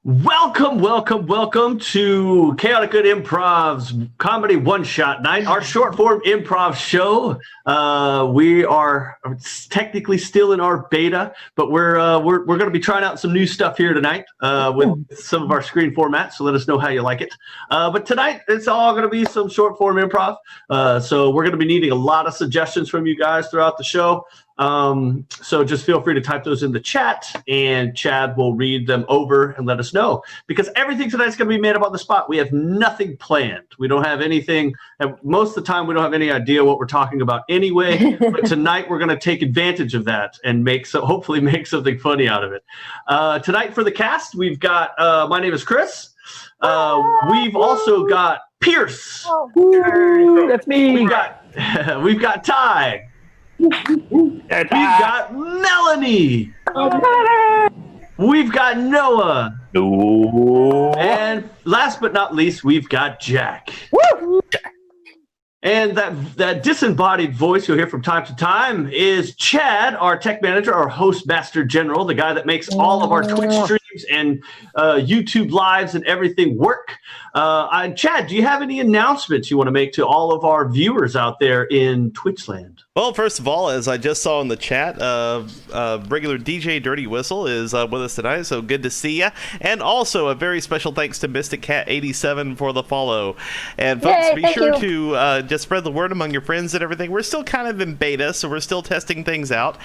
Welcome to Chaotic Good Improv's Comedy One-Shot Night, our short-form improv show. We are technically still in our beta, but we're going to be trying out some new stuff here tonight with some of our screen formats, so let us know how you like it. But tonight, it's all going to be some short-form improv, so we're going to be needing a lot of suggestions from you guys throughout the show. So just feel free to type those in the chat and Chad will read them over and let us know, because everything tonight's going to be made up on the spot. We have nothing planned. We don't have anything. And most of the time we don't have any idea what we're talking about anyway, but tonight we're going to take advantage of that and hopefully make something funny out of it. Tonight for the cast, we've got, my name is Kris. We've also got Pierce. That's me. We've got Ty. We've got Melanie. We've got Noah. And last but not least, we've got Jack. And that disembodied voice you'll hear from time to time is Chad, our tech manager, our host master general, the guy that makes all of our Twitch streams and YouTube lives and everything work. Chad, do you have any announcements you want to make to all of our viewers out there in Twitch land? Well, first of all, as I just saw in the chat, regular DJ Dirty Whistle is with us tonight, so good to see you. And also a very special thanks to Mystic Cat 87 for the follow. And folks, be sure to just spread the word among your friends and everything. We're still kind of in beta, so we're still testing things out.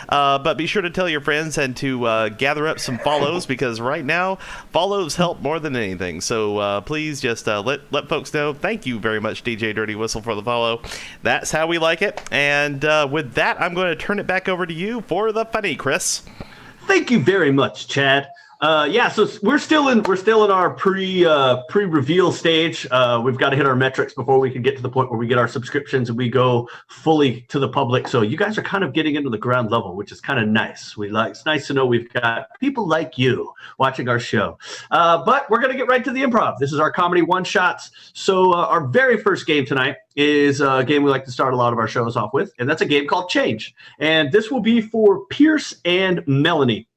But be sure to tell your friends and to gather up some follows, because right now, follows help more than anything. So please just let folks know. Thank you very much, DJ Dirty Whistle, for the follow. That's how we like it. And with that, I'm going to turn it back over to you for the funny, Kris. Thank you very much, Chad. So we're still in our pre-reveal stage. We've got to hit our metrics before we can get to the point where we get our subscriptions and we go fully to the public. So you guys are kind of getting into the ground level, which is kind of nice. It's nice to know we've got people like you watching our show. But we're going to get right to the improv. This is our comedy one-shots. So our very first game tonight is a game we like to start a lot of our shows off with, and that's a game called Change. And this will be for Pierce and Melanie.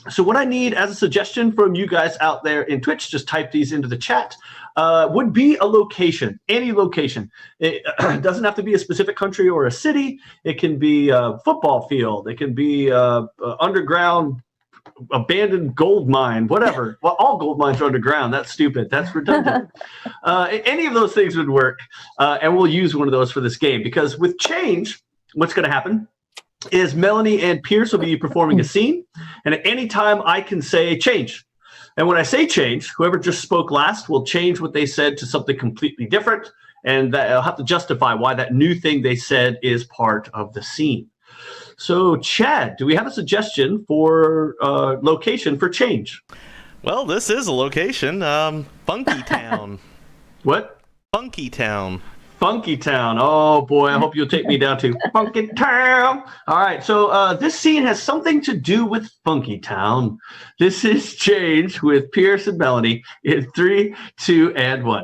So what I need as a suggestion from you guys out there in Twitch, just type these into the chat, would be a location, any location. It doesn't have to be a specific country or a city. It can be a football field. It can be a underground abandoned gold mine, whatever. Well, all gold mines are underground. That's stupid. That's redundant. Any of those things would work, and we'll use one of those for this game, because with Change, what's going to happen is Melanie and Pierce will be performing a scene, and at any time I can say change. And when I say change, whoever just spoke last will change what they said to something completely different, and I'll have to justify why that new thing they said is part of the scene. So, Chad, do we have a suggestion for location for Change? Well, this is a location, Funkytown. What? Funkytown. Funkytown. Oh, boy, I hope you'll take me down to Funkytown. All right, so this scene has something to do with Funkytown. This is Change with Pierce and Melanie in 3, 2, and 1.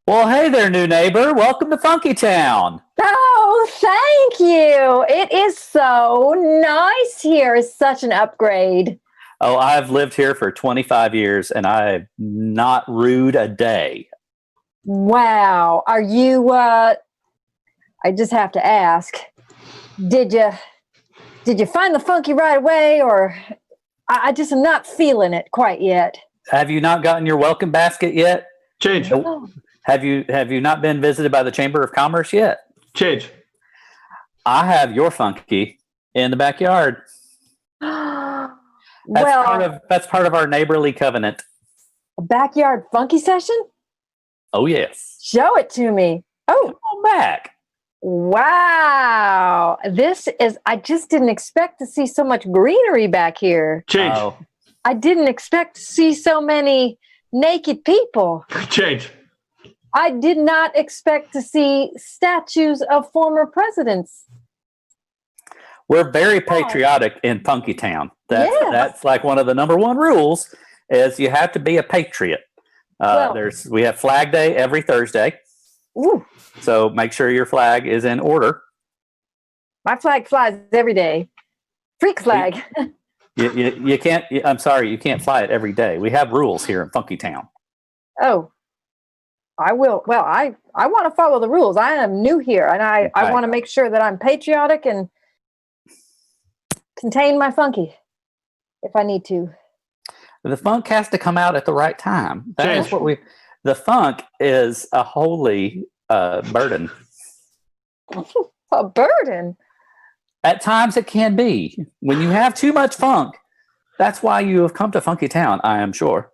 Well, hey there, new neighbor. Welcome to Funkytown. Oh, thank you. It is so nice here. It's such an upgrade. Oh, I've lived here for 25 years, and I'm not rude a day. Wow. Are you, I just have to ask, did you find the funky right away, or I just am not feeling it quite yet? Have you not gotten your welcome basket yet? Change. Oh. Have you not been visited by the Chamber of Commerce yet? Change. I have your funky in the backyard. That's part of our neighborly covenant. A backyard funky session? Oh, yes. Show it to me. Oh, come on back. Wow. I just didn't expect to see so much greenery back here. Change. Oh. I didn't expect to see so many naked people. Change. I did not expect to see statues of former presidents. We're very patriotic in Funkytown. That's like one of the number one rules is you have to be a patriot. We have Flag Day every Thursday. Ooh. So make sure your flag is in order. My flag flies every day. Freak flag. You can't. I'm sorry, you can't fly it every day. We have rules here in Funkytown. Oh, I will. Well, I want to follow the rules. I am new here, and I want to make sure that I'm patriotic and contain my funky if I need to. The funk has to come out at the right time. That's what we. The funk is a holy burden. A burden. At times it can be. When you have too much funk, that's why you have come to Funkytown, I am sure.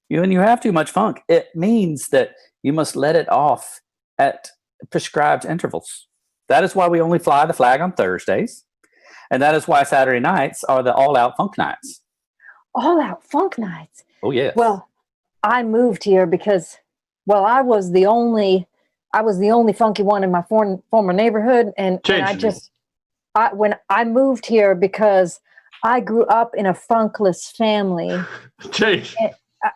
When you have too much funk, it means that you must let it off at prescribed intervals. That is why we only fly the flag on Thursdays. And that is why Saturday nights are the all-out funk nights. All-out funk nights? Oh, yes. Well, I moved here because, I was the only funky one in my former neighborhood. And when I moved here because I grew up in a funkless family.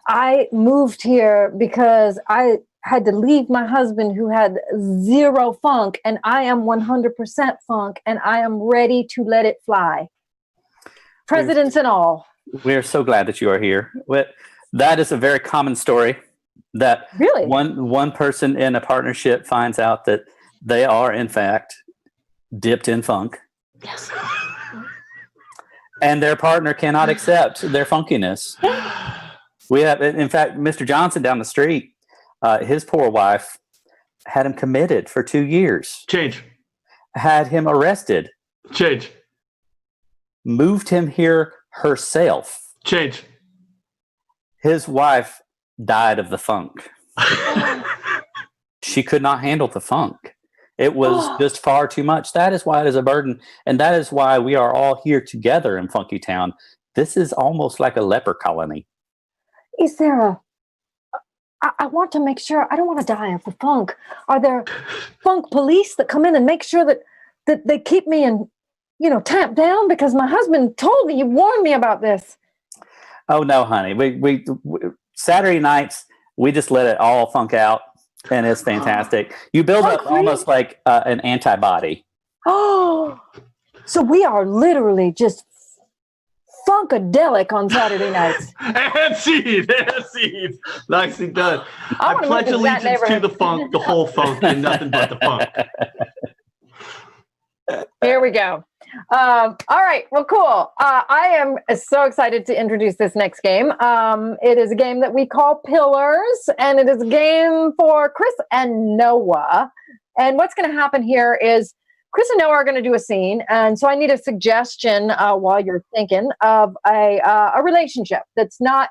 I moved here because I had to leave my husband who had zero funk, and I am 100% funk, and I am ready to let it fly. Presidents and all. We are so glad that you are here. That is a very common story that really one person in a partnership finds out that they are, in fact, dipped in funk. Yes. And their partner cannot accept their funkiness. We have, in fact, Mr. Johnson down the street, his poor wife had him committed for 2 years. Had him arrested. Moved him here herself. His wife died of the funk. She could not handle the funk. It was just far too much. That is why it is a burden. And that is why we are all here together in Funkytown. This is almost like a leper colony. Is there I want to make sure, I don't want to die of the funk. Are there funk police that come in and make sure that they keep me in, tamped down? Because my husband told me, he warned me about this. Oh, no, honey. We Saturday nights, we just let it all funk out. And it's fantastic. You build up almost like an antibody. Oh, so we are literally just funkadelic on Saturday nights. And seed. Nicely done. I pledge allegiance to the funk, the whole funk, and nothing but the funk. Here we go. All right. Well, cool. I am so excited to introduce this next game. It is a game that we call Pillars, and it is a game for Kris and Noah. And what's going to happen here is Kris and Noah are going to do a scene, and so I need a suggestion while you're thinking of a relationship that's not,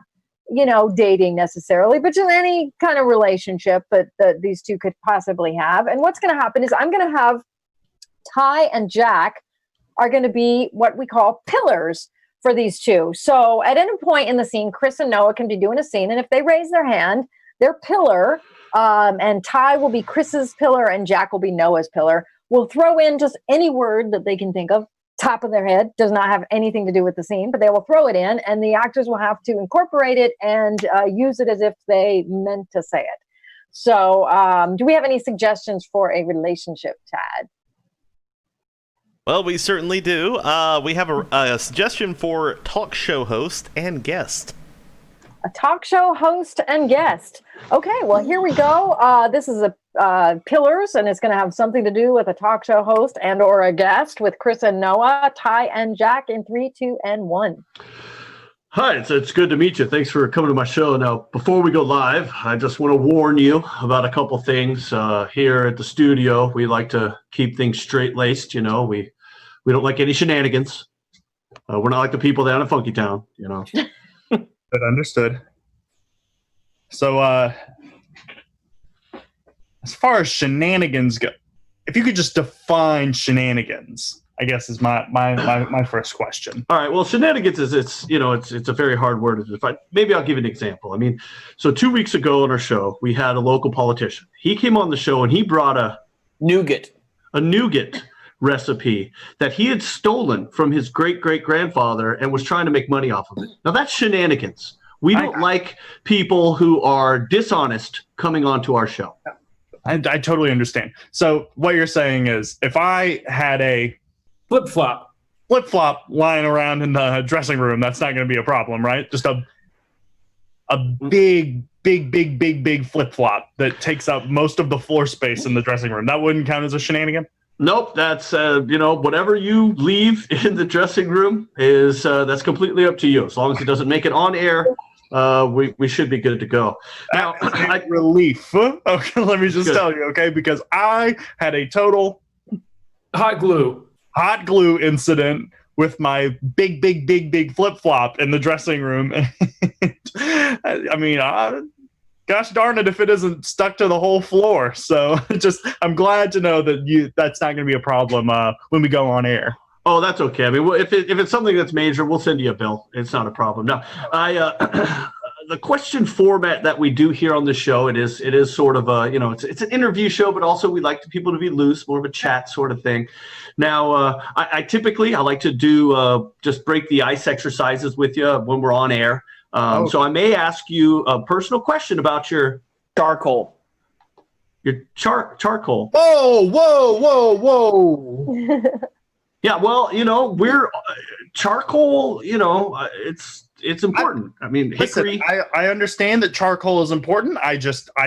dating necessarily, but just any kind of relationship that these two could possibly have. And what's going to happen is I'm going to have Ty and Jack are going to be what we call pillars for these two. So at any point in the scene, Kris and Noah can be doing a scene, and if they raise their hand, their pillar, and Ty will be Kris's pillar and Jack will be Noah's pillar. We'll throw in just any word that they can think of, top of their head, does not have anything to do with the scene, but they will throw it in, and the actors will have to incorporate it and use it as if they meant to say it. So do we have any suggestions for a relationship, Tad? Well, we certainly do. We have a suggestion for talk show host and guest. A talk show host and guest. Okay, well, here we go. This is a Pillars, and it's going to have something to do with a talk show host and or a guest with Kris and Noah, Ty and Jack in 3, 2, and 1. Hi, it's good to meet you. Thanks for coming to my show. Now, before we go live, I just want to warn you about a couple things. Here at the studio, we like to keep things straight-laced. We don't like any shenanigans. We're not like the people down in Funkytown. Good, understood. So, as far as shenanigans go, if you could just define shenanigans, I guess is my first question. All right. Well, shenanigans is it's a very hard word to define. Maybe I'll give you an example. So 2 weeks ago on our show, we had a local politician. He came on the show and he brought a nougat recipe that he had stolen from his great-great-grandfather and was trying to make money off of it. Now that's shenanigans. We don't like people who are dishonest coming onto our show. I totally understand. So what you're saying is if I had a flip-flop flip-flop lying around in the dressing room, that's not going to be a problem, right? Just a big flip-flop that takes up most of the floor space in the dressing room. That wouldn't count as a shenanigan? Nope, that's whatever you leave in the dressing room is that's completely up to you. As long as it doesn't make it on air, we should be good to go. Now, relief. Okay, let me just tell you, okay, because I had a total hot glue incident with my big flip-flop in the dressing room. I mean, gosh darn it if it isn't stuck to the whole floor. So I'm glad to know that that's not going to be a problem when we go on air. Oh, that's okay. I mean, if it's something that's major, we'll send you a bill. It's not a problem. Now, the question format that we do here on the show, it is sort of a, it's an interview show, but also we like people to be loose, more of a chat sort of thing. Now, I typically like to do just break the ice exercises with you when we're on air. So I may ask you a personal question about your charcoal. Your charcoal. Whoa. Yeah, well, we're charcoal, it's important. I mean, hickory. Listen, I understand that charcoal is important. I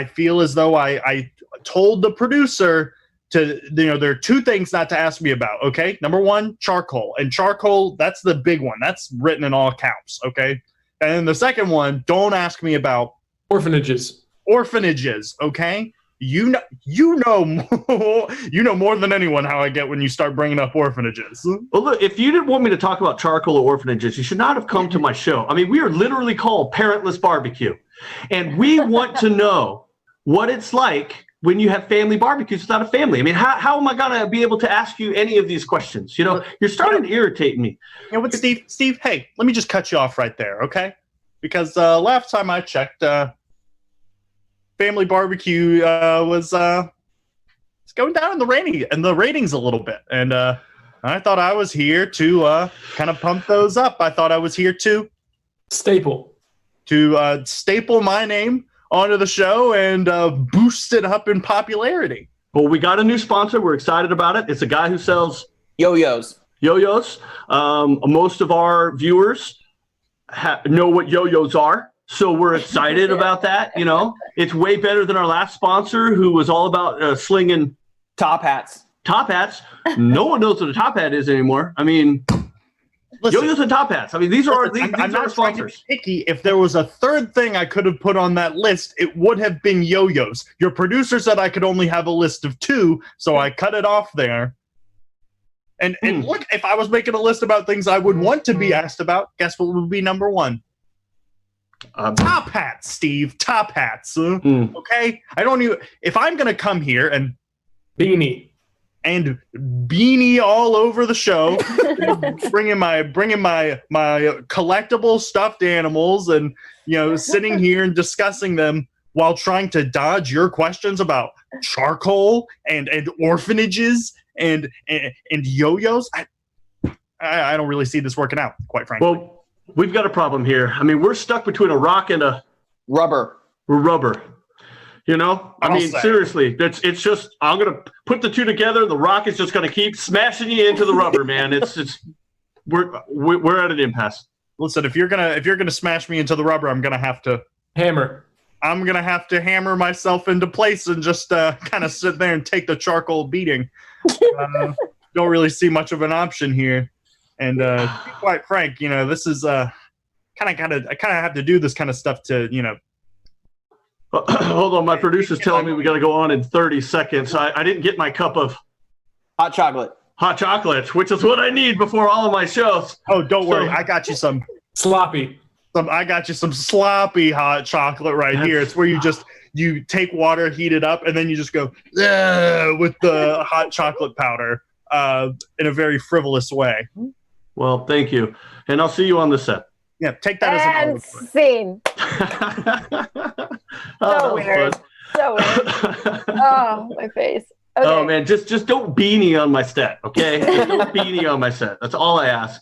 feel as though I told the producer to, there are two things not to ask me about, okay? Number one, charcoal. And charcoal, that's the big one. That's written in all caps, okay? And then the second one, don't ask me about orphanages, okay? You know more than anyone how I get when you start bringing up orphanages. Well, look, if you didn't want me to talk about charcoal or orphanages, you should not have come to my show. I mean, we are literally called Parentless Barbecue, and we want to know what it's like when you have family barbecues without a family. I mean, how am I going to be able to ask you any of these questions? You're starting to irritate me. You know what, Steve, hey, let me just cut you off right there, okay? Because last time I checked, family barbecue was it's going down in the ratings a little bit. And I thought I was here to kind of pump those up. I thought I was here to staple my name onto the show and boost it up in popularity. Well, we got a new sponsor. We're excited about it. It's a guy who sells yo-yos. Most of our viewers know what yo-yos are, so we're excited about that. It's way better than our last sponsor, who was all about slinging top hats. No one knows what a top hat is anymore. I mean, listen, yo-yos and top hats. I mean, these are our sponsors. Picky. If there was a third thing I could have put on that list, it would have been yo-yos. Your producer said I could only have a list of 2, so I cut it off there. And look, if I was making a list about things I would want to be asked about, guess what would be number 1? Top hats, Steve. Top hats. Okay? I don't even. If I'm gonna come here and beanie all over the show, bringing my collectible stuffed animals, and sitting here and discussing them while trying to dodge your questions about charcoal and orphanages and yo-yos, I don't really see this working out, quite frankly. Well, we've got a problem here. I mean, we're stuck between a rock and a rubber. I mean, seriously, it's just, I'm gonna put the two together. The rock is just gonna keep smashing you into the rubber, man. We're at an impasse. Listen, if you're gonna smash me into the rubber, I'm gonna have to hammer. I'm gonna have to hammer myself into place and just kind of sit there and take the charcoal beating. Don't really see much of an option here. And to be quite frank, this is I kind of have to do this kind of stuff to Hold on, my producer's telling me we got to go on in 30 seconds. I didn't get my cup of hot chocolate, which is what I need before all of my shows. Oh, don't worry, I got you some sloppy. I got you some sloppy hot chocolate right here. It's where you take water, heat it up, and then you just go with the hot chocolate powder in a very frivolous way. Well, thank you, and I'll see you on the set. Yeah, take that as an scene. So weird. Oh, my face. Okay. Oh man, just don't beanie on my set, okay? Just don't beanie on my set. That's all I ask.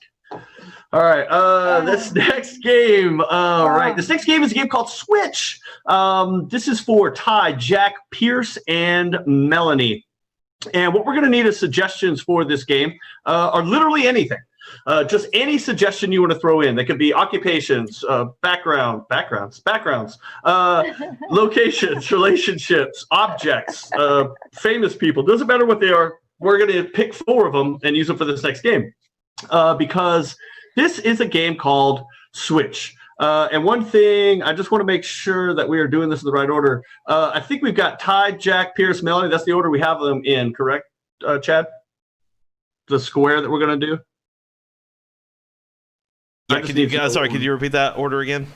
All right. This next game. This next game is a game called Switch. This is for Ty, Jack, Pierce, and Melanie. And what we're going to need as suggestions for this game are literally anything. Just any suggestion you want to throw in. They could be occupations, backgrounds, locations, relationships, objects, famous people. Doesn't matter what they are. We're going to pick 4 of them and use them for this next game. Because this is a game called Switch. And one thing, I just want to make sure that we are doing this in the right order. I think we've got Ty, Jack, Pierce, Melanie. That's the order we have them in, correct, Chad? The square that we're going to do? Yeah, could you repeat that order again?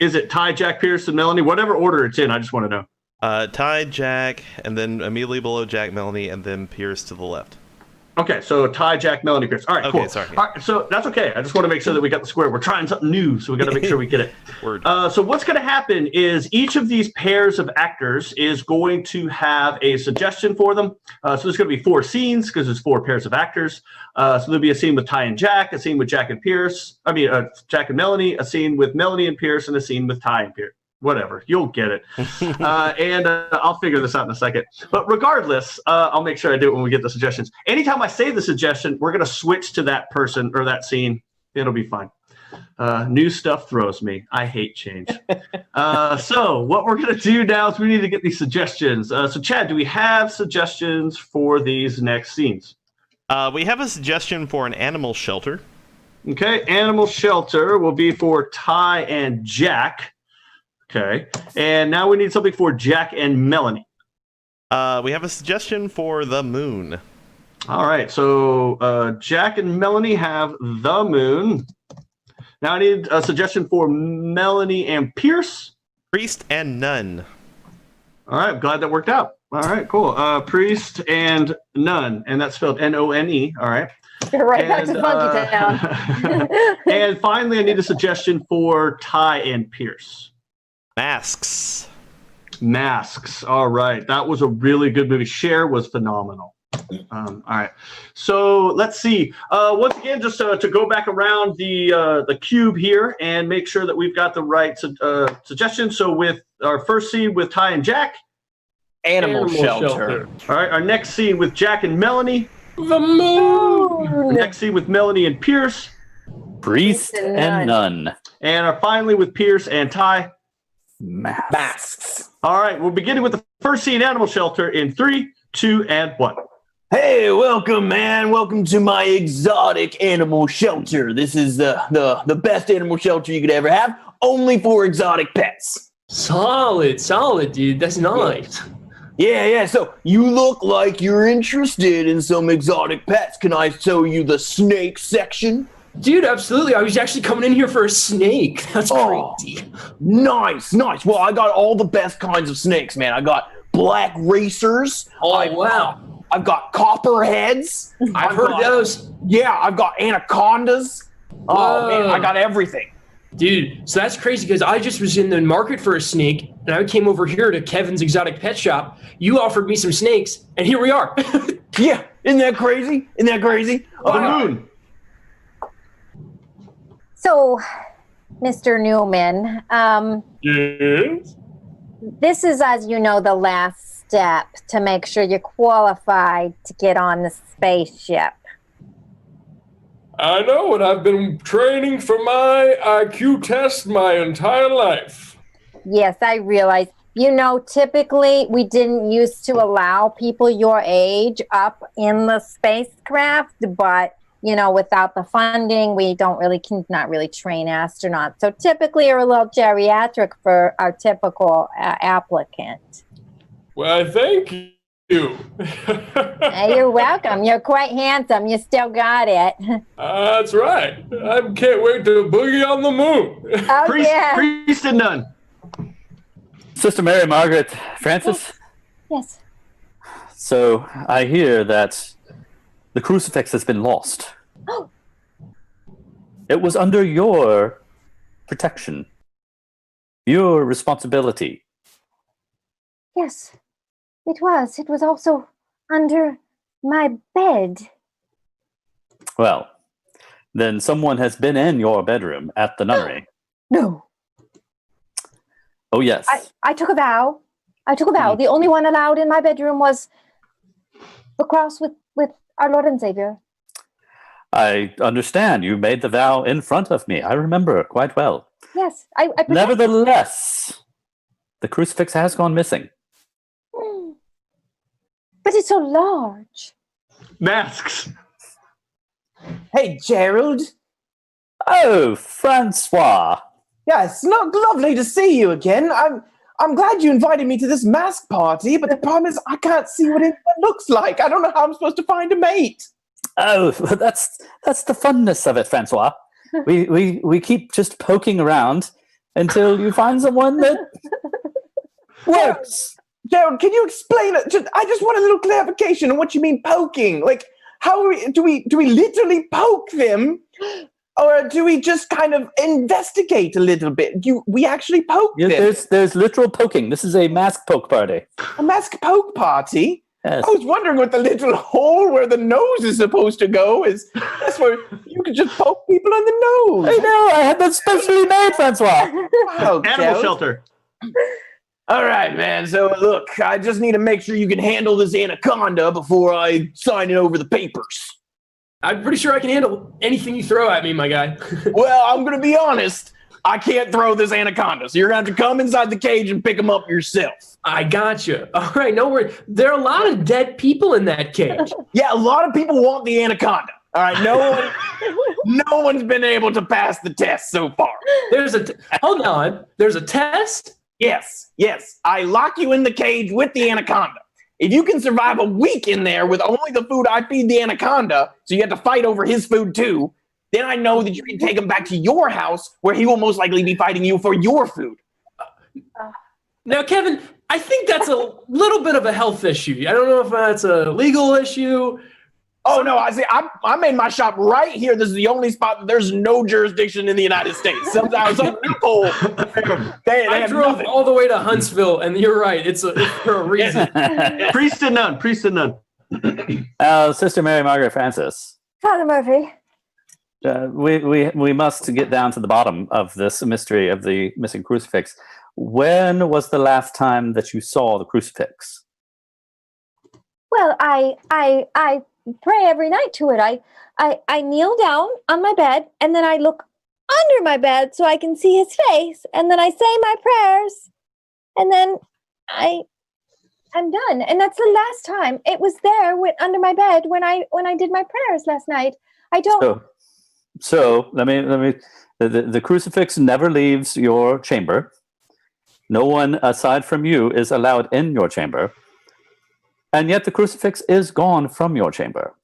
Is it Ty, Jack, Pierce, and Melanie? Whatever order it's in, I just want to know. Ty, Jack, and then immediately below Jack, Melanie, and then Pierce to the left. Okay, so Ty, Jack, Melanie, Kris. All right, okay, cool. Sorry. All right, so that's okay. I just want to make sure that we got the square. We're trying something new, so we got to make sure we get it. Word. So what's going to happen is each of these pairs of actors is going to have a suggestion for them. So there's going to be 4 scenes because there's 4 pairs of actors. So there'll be a scene with Ty and Jack, a scene with Jack and Pierce. Jack and Melanie, a scene with Melanie and Pierce, and a scene with Ty and Pierce. Whatever, you'll get it. And I'll figure this out in a second. But regardless, I'll make sure I do it when we get the suggestions. Anytime I say the suggestion, we're going to switch to that person or that scene. It'll be fine. New stuff throws me. I hate change. So what we're going to do now is we need to get these suggestions. So Chad, do we have suggestions for these next scenes? We have a suggestion for an animal shelter. Okay, animal shelter will be for Ty and Jack. Okay, and now we need something for Jack and Melanie. We have a suggestion for the moon. All right, so Jack and Melanie have the moon. Now I need a suggestion for Melanie and Pierce. Priest and nun. All right, glad that worked out. All right, cool. Priest and nun, and that's spelled None. All right. You're right back to Funkytown. And finally, I need a suggestion for Ty and Pierce. Masks. All right. That was a really good movie. Cher was phenomenal. All right. So let's see. Once again, just to go back around the cube here and make sure that we've got the right suggestion. So with our first scene with Ty and Jack. Animal shelter. All right. Our next scene with Jack and Melanie. The moon. Our next scene with Melanie and Pierce. Priest and nun. And finally with Pierce and Ty. Masks. All right, we're beginning with the first scene, animal shelter, in 3, 2, and 1. Hey, welcome, man. Welcome to my exotic animal shelter. This is the best animal shelter you could ever have, only for exotic pets. Solid, dude. That's nice. Yeah. So you look like you're interested in some exotic pets. Can I show you the snake section? Dude, absolutely. I was actually coming in here for a snake. That's crazy. Nice. Well, I got all the best kinds of snakes, man. I got black racers. Wow. I've got copperheads. I've heard of those. Yeah, I've got anacondas. Oh, man, I got everything. Dude, so that's crazy because I just was in the market for a snake and I came over here to Kevin's Exotic Pet Shop. You offered me some snakes and here we are. Yeah, isn't that crazy? The moon. So, Mr. Newman, Yes. this is, as you know, the last step to make sure you're qualified to get on the spaceship. I know, and I've been training for my IQ test my entire life. Yes, I realize. You know, typically we didn't used to allow people your age up in the spacecraft, but you know, without the funding, we cannot really train astronauts. So typically, you're a little geriatric for our typical applicant. Well, thank you. You're welcome. You're quite handsome. You still got it. That's right. I can't wait to boogie on the moon. Oh, Priest and nun. Sister Mary Margaret Francis. Yes. So I hear that the crucifix has been lost. Oh. It was under your protection, your responsibility. Yes, it was. It was also under my bed. Well, then someone has been in your bedroom at the nunnery. No. Oh, yes. I took a vow. The only one allowed in my bedroom was the cross with our Lord and Savior. I understand. You made the vow in front of me. I remember quite well. Yes, I protect- Nevertheless, the crucifix has gone missing. But it's so large. Masks. Hey, Gerald. Oh, Francois. Yes, lovely to see you again. I'm glad you invited me to this mask party, but the problem is I can't see what anyone looks like. I don't know how I'm supposed to find a mate. Oh, that's the funness of it, Francois. We keep just poking around until you find someone that works. Gerald, can you explain it? I just want a little clarification on what you mean poking. Like, how do we literally poke them, or do we just kind of investigate a little bit? We actually poke them. There's literal poking. This is a mask poke party. A mask poke party? Yes. I was wondering what the little hole where the nose is supposed to go is. That's where you could just poke people on the nose. I know. I had that specially made, Francois. Wow, Animal Gerald. shelter. All right, man. So, look, I just need to make sure you can handle this anaconda before I sign it over the papers. I'm pretty sure I can handle anything you throw at me, my guy. Well, I'm going to be honest. I can't throw this anaconda, so you're going to have to come inside the cage and pick him up yourself. I gotcha. All right, no worries. There are a lot of dead people in that cage. Yeah, a lot of people want the anaconda. All right, no one's been able to pass the test so far. Hold on. There's a test? Yes. I lock you in the cage with the anaconda. If you can survive a week in there with only the food I feed the anaconda, so you have to fight over his food too, then I know that you can take him back to your house where he will most likely be fighting you for your food. Now, Kevin, I think that's a little bit of a health issue. I don't know if that's a legal issue. Oh, no, I see. I made my shop right here. This is the only spot that there's no jurisdiction in the United States. Some loophole. I drove all the way to Huntsville, and you're right. It's for a reason. Priest and none. Sister Mary Margaret Francis. Father Murphy. We must get down to the bottom of this mystery of the missing crucifix. When was the last time that you saw the crucifix? Well, I pray every night to it. I kneel down on my bed, and then I look under my bed so I can see his face, and then I say my prayers, and then I'm done. And that's the last time it was there under my bed when I did my prayers last night. I don't. So let me. The crucifix never leaves your chamber. No one aside from you is allowed in your chamber. And yet the crucifix is gone from your chamber.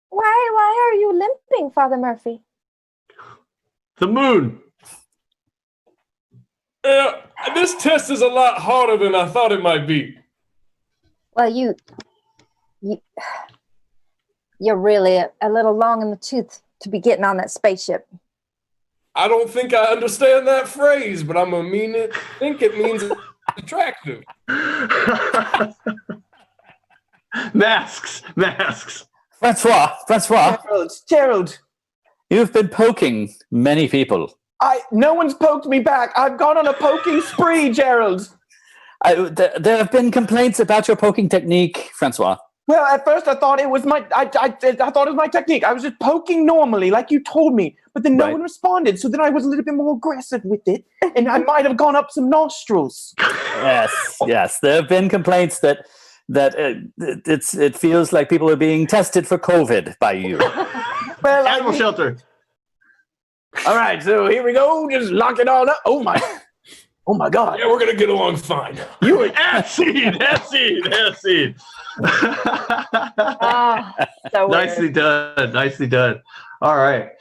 Why are you limping, Father Murphy? The moon. This test is a lot harder than I thought it might be. Well, you're really a little long in the tooth to be getting on that spaceship. I don't think I understand that phrase, but I'm gonna think it means attractive. Masks. Francois. Gerald. You've been poking many people. No one's poked me back. I've gone on a poking spree, Gerald. There have been complaints about your poking technique, Francois. Well, at first I thought it was my technique. I was just poking normally, like you told me, but then no one responded. So then I was a little bit more aggressive with it, and I might have gone up some nostrils. Yes. There have been complaints that it feels like people are being tested for COVID by you. Well, Animal shelter. All right, so here we go. Just lock it all up. Oh my God. Yeah, we're gonna get along fine. You were acid. So Nicely done. All right.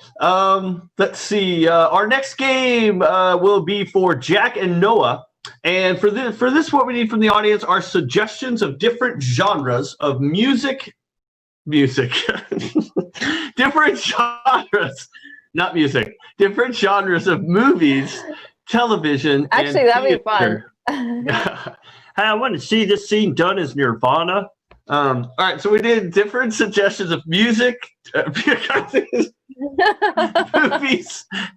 Let's see. Our next game will be for Jack and Noah. And for this, what we need from the audience are suggestions of different genres of music. Different genres, not music. Different genres of movies, television. Actually, and that'd be theater. fun. Hey, I want to see this scene done as Nirvana. All right, so we did different suggestions of music,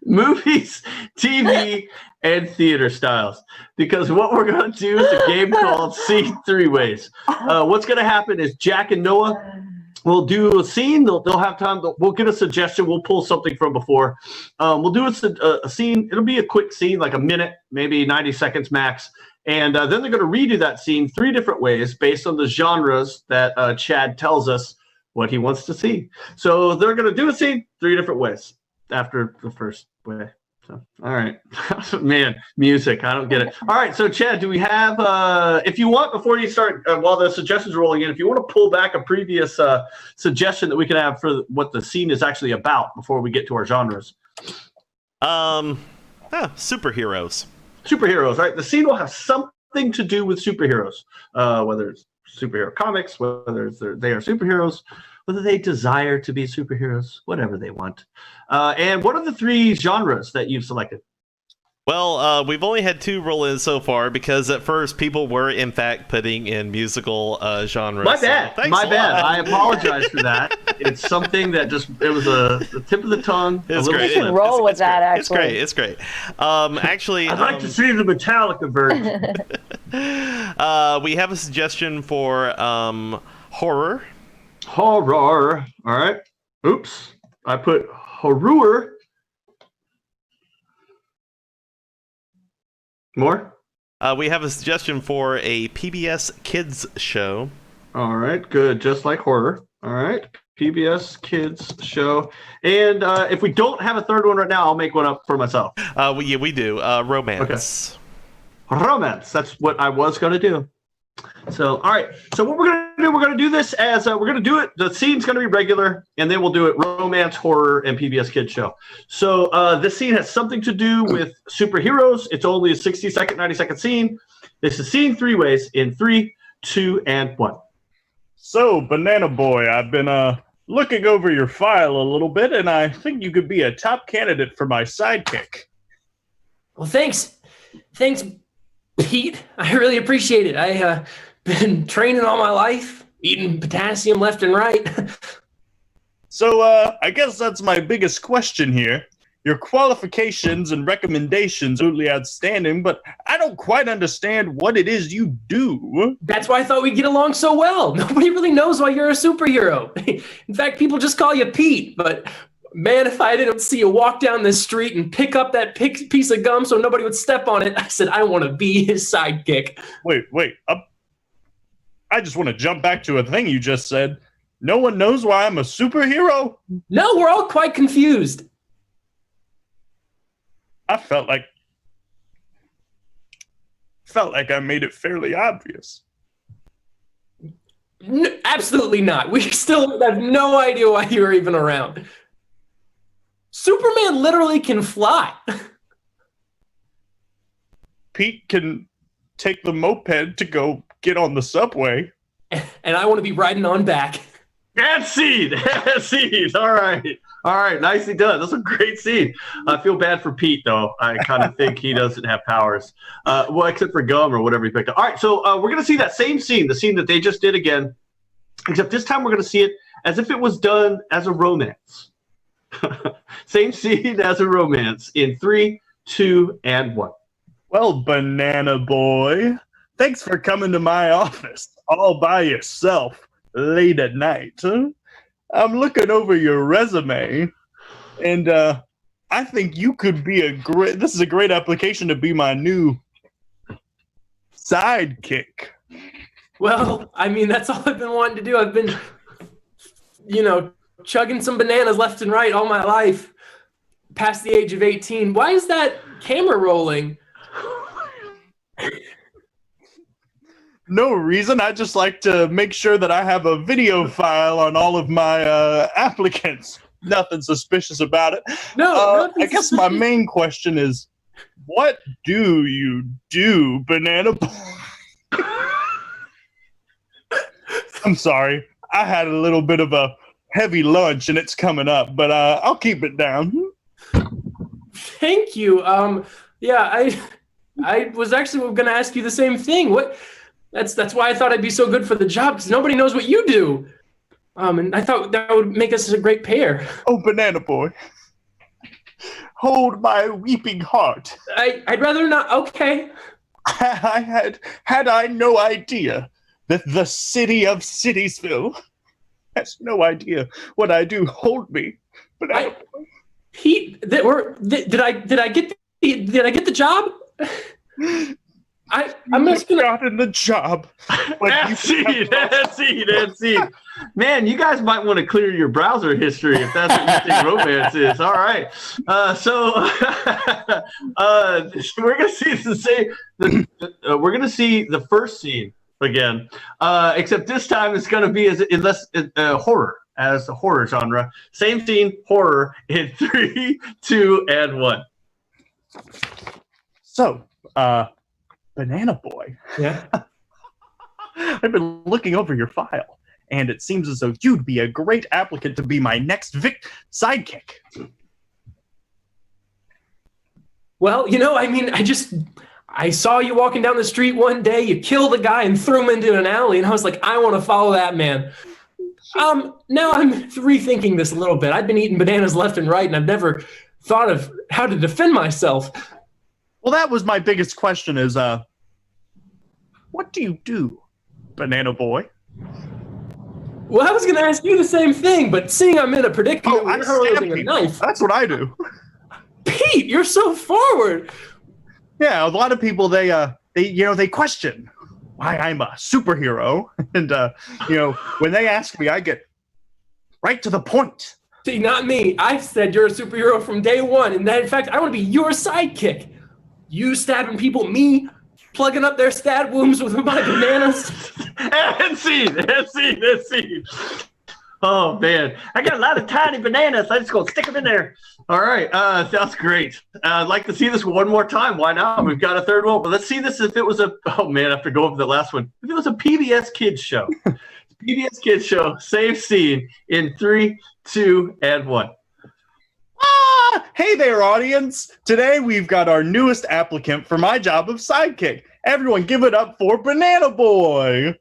movies, TV, and theater styles. Because what we're going to do is a game called See Three Ways. What's going to happen is Jack and Noah We'll do a scene. They'll have time. We'll get a suggestion. We'll pull something from before. We'll do a scene. It'll be a quick scene, like a minute, maybe 90 seconds max. And then they're going to redo that scene 3 different ways based on the genres that Chad tells us what he wants to see. So they're going to do a scene 3 different ways after the first way. So, all right. Man, music. I don't get it. All right. So, Chad, do we have, if you want, before you start, while the suggestions are rolling in, if you want to pull back a previous suggestion that we can have for what the scene is actually about before we get to our genres. Superheroes. Superheroes, right? The scene will have something to do with superheroes, whether it's superhero comics, whether they are superheroes, whether they desire to be superheroes, whatever they want. And what are the 3 genres that you've selected? Well, we've only had 2 roll in so far because at first people were in fact putting in musical genres. My bad. So My bad. I apologize for that. It's something that it was the tip of the tongue. It's great. You should roll with that, actually. It's great. Actually, I'd like to see the Metallica version. we have a suggestion for horror. Horror. All right. Oops. I put horror. More? We have a suggestion for a PBS Kids show. All right, good. Just like horror. All right, PBS Kids show. And if we don't have a third one right now, I'll make one up for myself. We do. Romance. Okay. Romance. That's what I was going to do. So, all right. So what we're going to do this as we're going to do it. The scene's going to be regular, and then we'll do it romance, horror, and PBS Kids show. So this scene has something to do with superheroes. It's only a 60-second, 90-second scene. This is seen 3 ways in 3, 2, and 1. So, Banana Boy, I've been looking over your file a little bit, and I think you could be a top candidate for my sidekick. Well, thanks, Pete. I really appreciate it. I been training all my life, eating potassium left and right. So, I guess that's my biggest question here. Your qualifications and recommendations are absolutely outstanding, but I don't quite understand what it is you do. That's why I thought we'd get along so well. Nobody really knows why you're a superhero. In fact, people just call you Pete, but man, if I didn't see you walk down the street and pick up that piece of gum so nobody would step on it, I said, I want to be his sidekick. Wait. I just want to jump back to a thing you just said. No one knows why I'm a superhero? No, we're all quite confused. I felt like I made it fairly obvious. Absolutely not. We still have no idea why you're even around. Superman literally can fly. Pete can take the moped to go get on the subway. And I want to be riding on back. And scene. All right. Nicely done. That's a great scene. I feel bad for Pete, though. I kind of think he doesn't have powers. Well, except for gum or whatever he picked up. All right, so we're going to see that same scene, the scene that they just did again, except this time we're going to see it as if it was done as a romance. Same scene as a romance in 3, 2, and 1. Well, Banana Boy, thanks for coming to my office all by yourself late at night. Huh? I'm looking over your resume, and I think you could be this is a great application to be my new sidekick. Well, I mean, that's all I've been wanting to do. I've been, chugging some bananas left and right all my life, past the age of 18. Why is that camera rolling? No reason. I just like to make sure that I have a video file on all of my applicants. Nothing suspicious about it. No, I guess my main question is, what do you do, Banana Boy? I'm sorry. I had a little bit of a heavy lunch and it's coming up, but I'll keep it down. Thank you. Yeah, I was actually going to ask you the same thing. That's why I thought I'd be so good for the job, because nobody knows what you do. And I thought that would make us a great pair. Oh, Banana Boy. Hold my weeping heart. I'd rather not. Okay. Had I no idea that the city of Citiesville has no idea what I do. Hold me. But Pete, did I get the job? I'm just not in the job. That's it. Man, you guys might want to clear your browser history if that's what you think romance is. All right. So we're gonna see we're gonna see the first scene again, except this time it's gonna be as horror, as the horror genre. Same scene, horror in 3, 2, and 1. So, Banana Boy. Yeah. I've been looking over your file, and it seems as though you'd be a great applicant to be my next sidekick. Well, I saw you walking down the street one day, you killed a guy and threw him into an alley, and I was like, I want to follow that man. Now I'm rethinking this a little bit. I've been eating bananas left and right, and I've never thought of how to defend myself. Well, that was my biggest question is, what do you do, Banana Boy? Well, I was going to ask you the same thing, but seeing I'm in a predicament, I you're holding a knife. That's what I do. Pete, you're so forward. Yeah, a lot of people, they question why I'm a superhero. And, when they ask me, I get right to the point. See, not me. I said you're a superhero from day one. And that, in fact, I want to be your sidekick. You stabbing people, me plugging up their stab wounds with my bananas. And scene. Oh, man. I got a lot of tiny bananas. I just go stick them in there. All right. That's great. I'd like to see this one more time. Why not? We've got a third one. But let's see this if it was I have to go over the last one. If it was a PBS Kids show. PBS Kids show. Same scene in 3, 2, and 1. Hey there, audience. Today we've got our newest applicant for my job of sidekick. Everyone give it up for Banana Boy.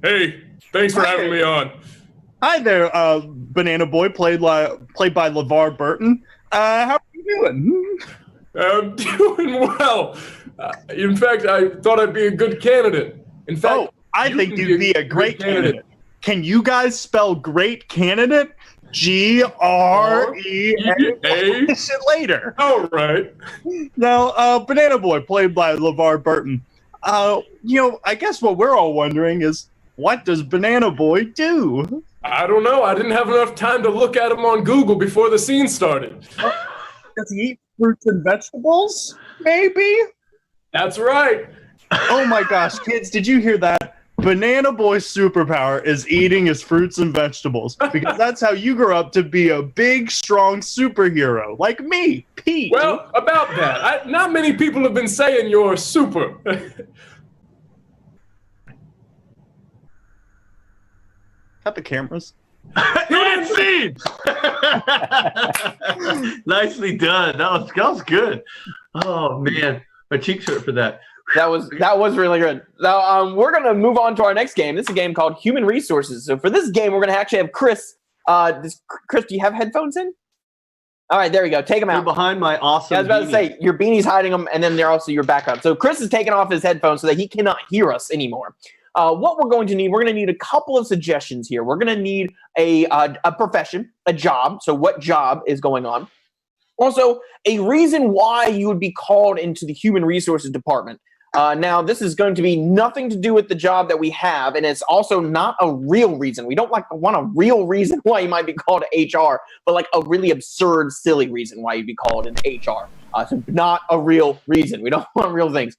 Hey, thanks for having me on. Hi there, Banana Boy, played by LeVar Burton. How are you doing? I'm doing well. In fact, I thought I'd be a good candidate. In fact, I think you'd be a great candidate. Can you guys spell great candidate? GREA. Later. All right. Now, Banana Boy, played by LeVar Burton. I guess what we're all wondering is, what does Banana Boy do? I don't know. I didn't have enough time to look at him on Google before the scene started. Does he eat fruits and vegetables? Maybe? That's right. Oh my gosh, kids, did you hear that? Banana Boy's superpower is eating his fruits and vegetables, because that's how you grow up to be a big, strong superhero, like me, Pete. Well, about that, not many people have been saying you're super. Cut the cameras. And scene. Nicely done. That was good. Oh man, my cheeks hurt for that. That was really good. Now we're gonna move on to our next game. This is a game called Human Resources. So for this game, we're gonna actually have Kris. Kris, do you have headphones in? All right, there you go. Take them out. They're behind my awesome. Yeah, I was about to say your beanie's hiding them, and then they're also your backup. So Kris is taking off his headphones so that he cannot hear us anymore. What we're going to need a couple of suggestions here. We're going to need a profession, a job. So what job is going on? Also, a reason why you would be called into the Human Resources Department. Now, this is going to be nothing to do with the job that we have, and it's also not a real reason. We don't want a real reason why you might be called to HR, but like a really absurd, silly reason why you'd be called into HR. So not a real reason. We don't want real things.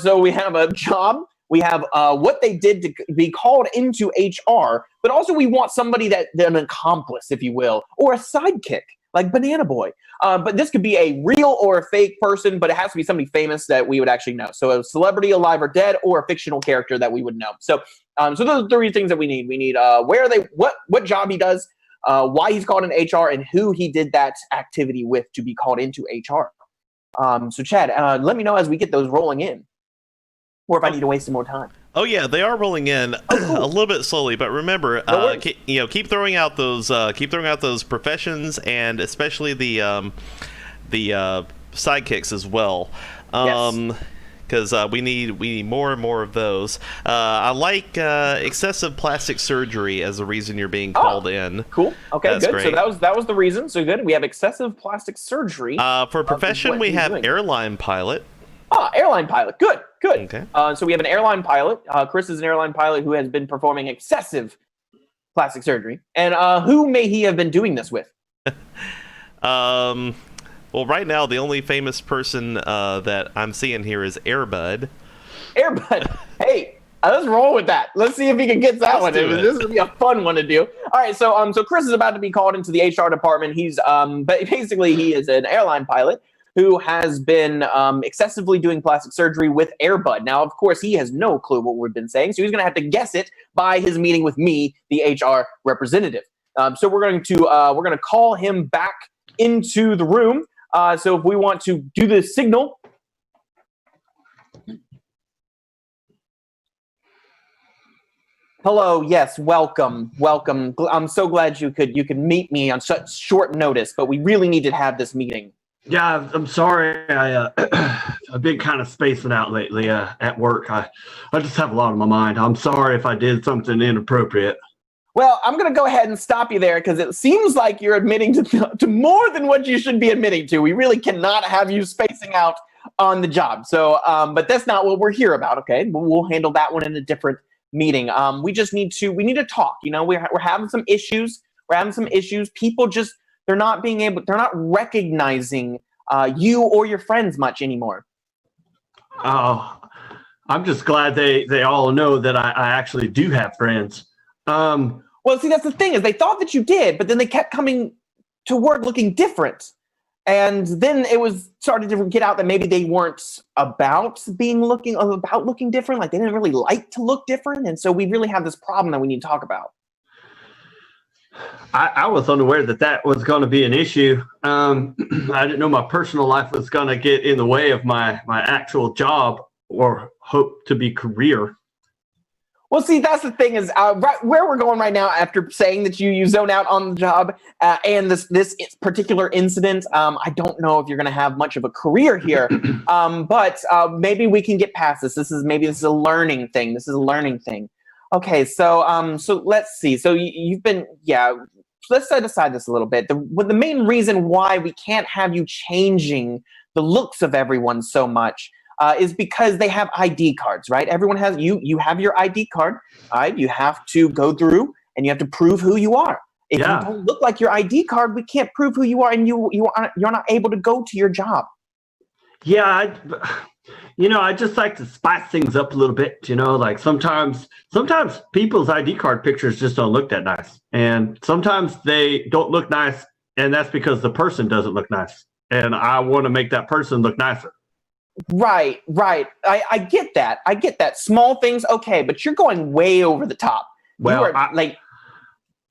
So we have a job. We have what they did to be called into HR, but also we want somebody an accomplice, if you will, or a sidekick, like Banana Boy. But this could be a real or a fake person, but it has to be somebody famous that we would actually know. So a celebrity, alive or dead, or a fictional character that we would know. So those are the three things that we need. We need what job he does, why he's called in HR, and who he did that activity with to be called into HR. So Chad, let me know as we get those rolling in, or if I need to waste some more time. Oh yeah, they are rolling in a little bit slowly, but remember, keep throwing out those professions, and especially the sidekicks as well. Yes. because we need more and more of those. I like excessive plastic surgery as the reason you're being called in. Cool. Okay, That's good. great. So that was the reason. So good. We have excessive plastic surgery. For profession, we have airline pilot. Airline pilot. Good. Okay. So we have an airline pilot. Kris is an airline pilot who has been performing excessive plastic surgery. And who may he have been doing this with? Well, right now, the only famous person that I'm seeing here is Airbud. Airbud. Hey, let's roll with that. Let's see if he can get that one. This would be a fun one to do. All right, so Kris is about to be called into the HR department. He's but basically he is an airline pilot who has been excessively doing plastic surgery with Airbud. Now, of course, he has no clue what we've been saying, so he's going to have to guess it by his meeting with me, the HR representative. So we're going to call him back into the room. So if we want to do the signal. Hello, yes, welcome. I'm so glad you could meet me on such short notice, but we really need to have this meeting. Yeah, I'm sorry. I've been kind of spacing out lately at work. I just have a lot on my mind. I'm sorry if I did something inappropriate. Well, I'm going to go ahead and stop you there because it seems like you're admitting to more than what you should be admitting to. We really cannot have you spacing out on the job. So, but that's not what we're here about. Okay, we'll handle that one in a different meeting. We need to talk. You know, we're having some issues. People just they're not recognizing you or your friends much anymore. Oh, I'm just glad they all know that I actually do have friends. Well, see, that's the thing is they thought that you did, but then they kept coming to work looking different. And then it was started to get out that maybe they weren't about looking different. Like they didn't really like to look different. And so we really have this problem that we need to talk about. I was unaware that was going to be an issue. I didn't know my personal life was going to get in the way of my actual job or hope to be career. Well, see, that's the thing is right where we're going right now after saying that you zone out on the job and this particular incident. I don't know if you're going to have much of a career here, but maybe we can get past this. This is a learning thing. Okay, so let's see. So you've been let's set aside this a little bit. The main reason why we can't have you changing the looks of everyone so much is because they have ID cards, right? Everyone has you have your ID card, all right? You have to go through and you have to prove who you are. If you don't look like your ID card, we can't prove who you are, and you're not able to go to your job. Yeah, I just like to spice things up a little bit. Like sometimes people's ID card pictures just don't look that nice, and sometimes they don't look nice, and that's because the person doesn't look nice, and I want to make that person look nicer. Right. I get that. Small things, okay, but you're going way over the top. Well, if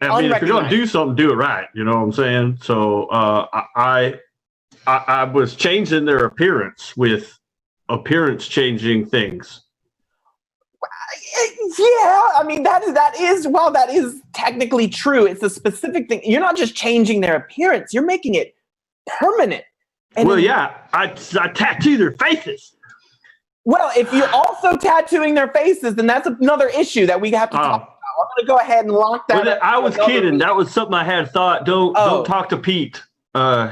you're going to do something, do it right. You know what I'm saying? So I was changing their appearance with appearance changing things. Yeah, I mean that is technically true. It's a specific thing. You're not just changing their appearance; you're making it permanent. And I tattoo their faces. Well, if you're also tattooing their faces, then that's another issue that we have to talk about. I'm going to go ahead and lock that up. I was kidding. That was something I had thought. Don't talk to Pete.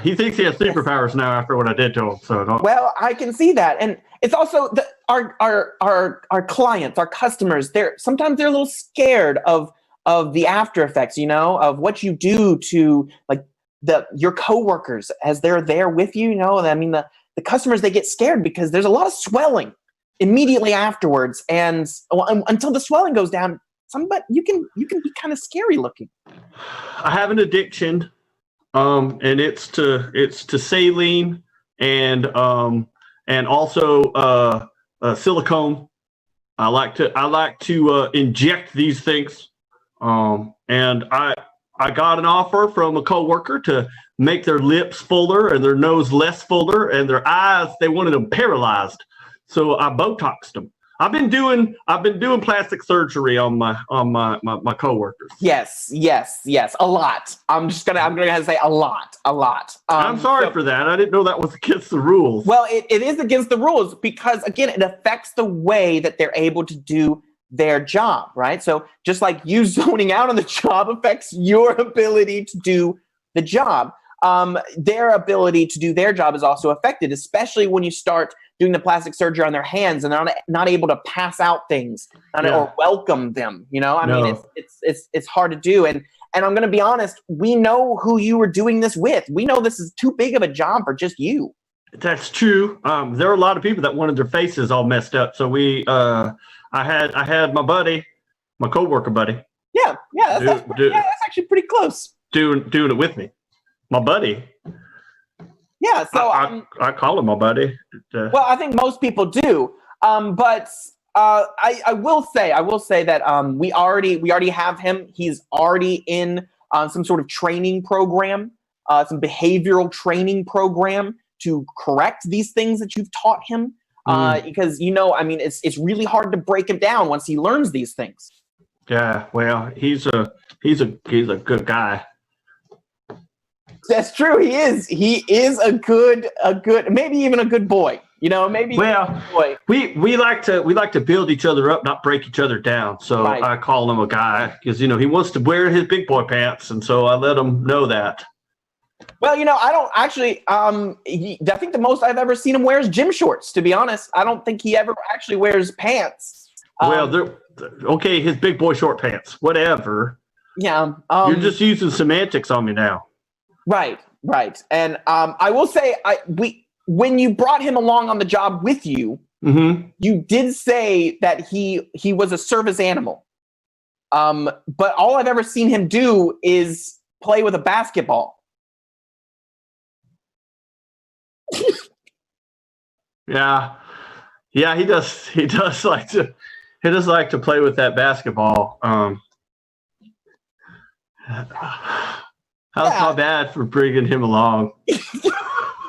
He thinks he has superpowers now after what I did to him. So well, I can see that, and it's also our clients, our customers. Sometimes they're a little scared of the after effects, of what you do to like your coworkers as they're there with you. I mean the customers, they get scared because there's a lot of swelling immediately afterwards, and until the swelling goes down, you can be kind of scary looking. I have an addiction. And it's to saline and also silicone. I like to inject these things. And I got an offer from a coworker to make their lips fuller and their nose less fuller, and their eyes, they wanted them paralyzed. So I Botoxed them. I've been doing plastic surgery on my coworkers. Yes, a lot. I'm gonna say a lot. I'm sorry for that. I didn't know that was against the rules. Well, it is against the rules because again, it affects the way that they're able to do their job, right? So just like you zoning out on the job affects your ability to do the job, their ability to do their job is also affected, especially when you start doing the plastic surgery on their hands and they're not able to pass out things or welcome them. I mean, it's hard to do. And I'm going to be honest, we know who you were doing this with. We know this is too big of a job for just you. That's true. There were a lot of people that wanted their faces all messed up. So I had my buddy, my coworker buddy. Yeah, that's actually pretty close. Doing it with me, my buddy. Yeah, so I call him my buddy. Well, I think most people do, but I will say that we already have him. He's already in some sort of training program, some behavioral training program to correct these things that you've taught him. Because I mean, it's really hard to break him down once he learns these things. Yeah, well, he's a good guy. That's true. He is. He is a good, maybe even a good boy. Maybe. Well, boy. we like to build each other up, not break each other down. So right. I call him a guy because he wants to wear his big boy pants, and so I let him know that. Well, I don't actually. I think the most I've ever seen him wear is gym shorts. To be honest, I don't think he ever actually wears pants. Okay, his big boy short pants, whatever. Yeah, you're just using semantics on me now. Right. And I will say, when you brought him along on the job with you, you did say that he was a service animal. But all I've ever seen him do is play with a basketball. Yeah, he does. He does like to play with that basketball. How's my bad for bringing him along?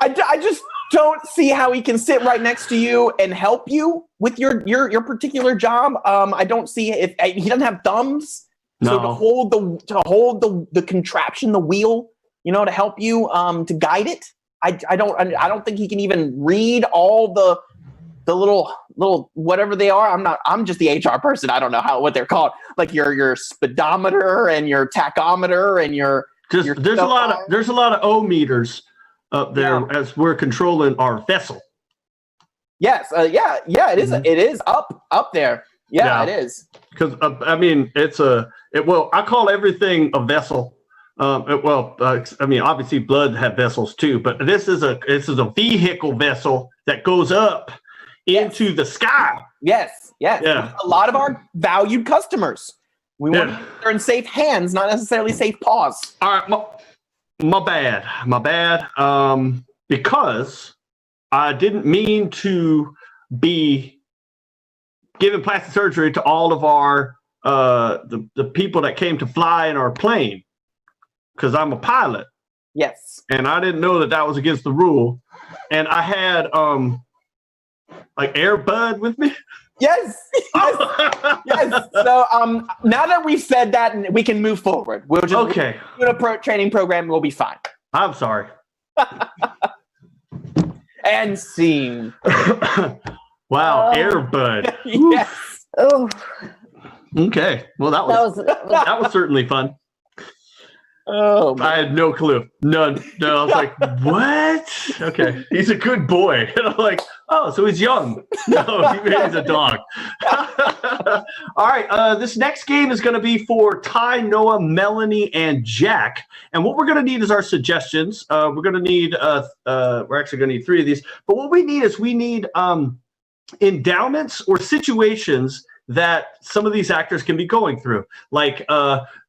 I just don't see how he can sit right next to you and help you with your particular job. I don't see if he doesn't have thumbs. No. So to hold the contraption, the wheel, to help you to guide it. I don't think he can even read all the little whatever they are. I'm just the HR person. I don't know what they're called. Like your speedometer and your tachometer and your there's a lot of O-meters up there as we're controlling our vessel. Yes, it is. It is up there. Yeah, it is. Because I mean, I call everything a vessel. I mean, obviously, blood have vessels too, but this is a vehicle vessel that goes up into the sky. Yes. Yeah. A lot of our valued customers. We want they're in safe hands, not necessarily safe paws. All right, my bad. Because I didn't mean to be giving plastic surgery to all of our the people that came to fly in our plane. Because I'm a pilot. Yes. And I didn't know that was against the rule. And I had like Air Bud with me. Yes. So now that we've said that, we can move forward. We'll just do a training program. We'll be fine. I'm sorry. And scene. Wow, Air Bud. Yes. Oh. Okay. Well, that was certainly fun. Oh, man. I had no clue. None. No, I was like, what? Okay. He's a good boy. And I'm like, oh, so he's young. No, he's a dog. All right. This next game is going to be for Ty, Noah, Melanie, and Jack. And what we're going to need is our suggestions. We're going to need, we're actually going to need 3 of these. But what we need endowments or situations that some of these actors can be going through, like